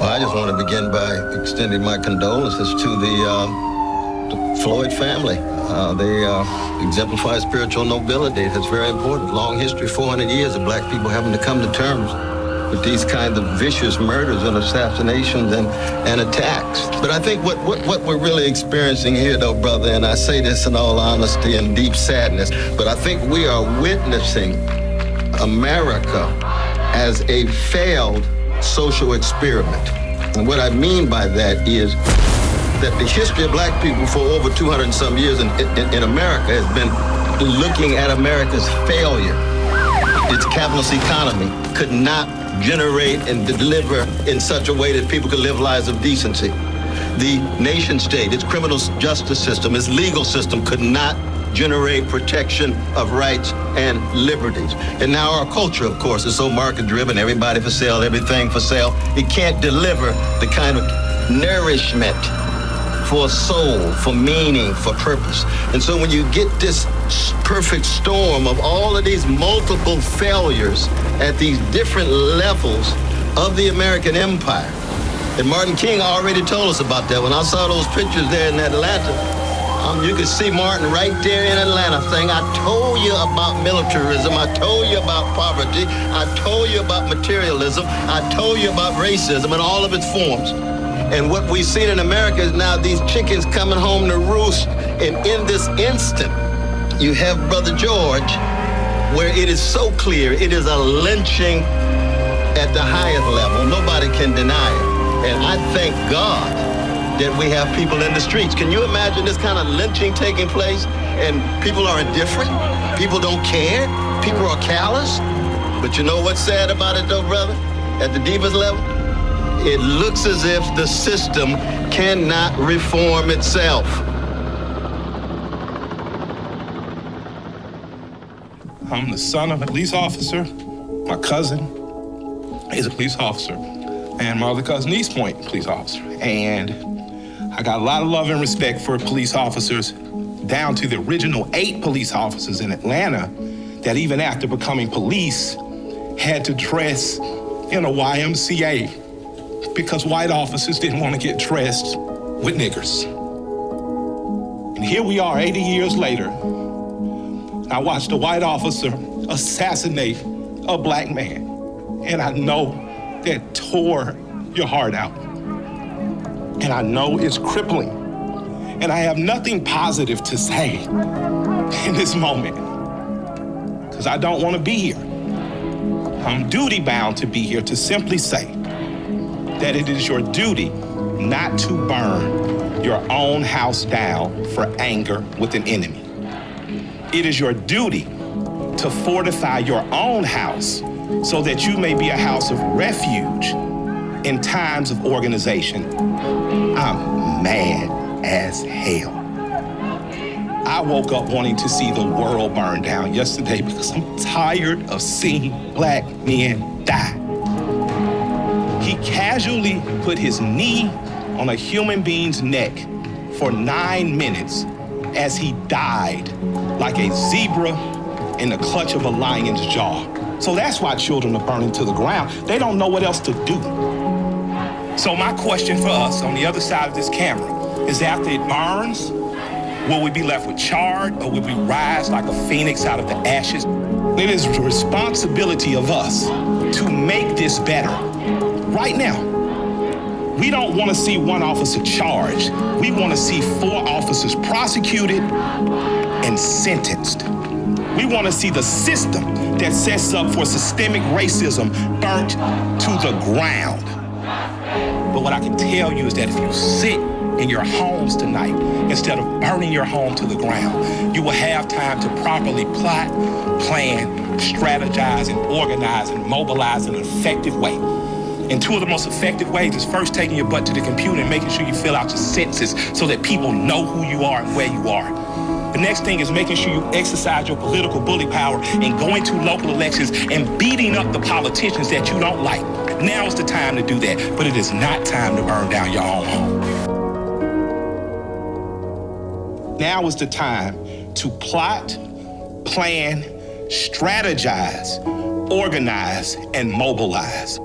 Well, I just want to begin by extending my condolences to the Floyd family. They exemplify spiritual nobility. That's very important. Long history, 400 years of black people having to come to terms with these kinds of vicious murders and assassinations and attacks. But I think what we're really experiencing here, though, brother, and I say this in all honesty and deep sadness, but I think we are witnessing America as a failed social experiment. And what I mean by that is that the history of black people for over 200 and some years in America has been looking at America's failure. Its capitalist economy could not generate and deliver in such a way that people could live lives of decency. The nation state, its criminal justice system, its legal system could not generate protection of rights and liberties. And now our culture, of course, is so market-driven, everybody for sale, everything for sale. It can't deliver the kind of nourishment for soul, for meaning, for purpose. And so when you get this perfect storm of all of these multiple failures at these different levels of the American empire, and Martin King already told us about that. When I saw those pictures there in Atlanta, you could see Martin right there in Atlanta saying, I told you about militarism, I told you about poverty, I told you about materialism, I told you about racism and all of its forms. And what we've seen in America is now these chickens coming home to roost. And in this instant, you have Brother George, where it is so clear it is a lynching at the highest level. Nobody can deny it. And I thank God that we have people in the streets. Can you imagine this kind of lynching taking place and people are indifferent? People don't care? People are callous? But you know what's sad about it though, brother? At the deepest level? It looks as if the system cannot reform itself. I'm the son of a police officer. My cousin is a police officer. And my other cousin, East Point, police officer. And I got a lot of love and respect for police officers, down to the original 8 police officers in Atlanta that even after becoming police had to dress in a YMCA because white officers didn't want to get dressed with niggers. And here we are 80 years later. I watched a white officer assassinate a black man. And I know that tore your heart out. And I know it's crippling. And I have nothing positive to say in this moment, because I don't want to be here. I'm duty bound to be here to simply say that it is your duty not to burn your own house down for anger with an enemy. It is your duty to fortify your own house so that you may be a house of refuge in times of organization. I'm mad as hell. I woke up wanting to see the world burn down yesterday because I'm tired of seeing black men die. He casually put his knee on a human being's neck for 9 minutes as he died like a zebra in the clutch of a lion's jaw. So that's why children are burning to the ground. They don't know what else to do. So my question for us on the other side of this camera is, after it burns, will we be left with charred, or will we rise like a phoenix out of the ashes? It is the responsibility of us to make this better right now. We don't want to see one officer charged. We want to see 4 officers prosecuted and sentenced. We want to see the system that sets up for systemic racism burnt to the ground. But what I can tell you is that if you sit in your homes tonight, instead of burning your home to the ground, you will have time to properly plot, plan, strategize, and organize and mobilize in an effective way. And 2 of the most effective ways is first taking your butt to the computer and making sure you fill out your sentences so that people know who you are and where you are. The next thing is making sure you exercise your political bully power and going to local elections and beating up the politicians that you don't like. Now is the time to do that, but it is not time to burn down your own home. Now is the time to plot, plan, strategize, organize, and mobilize.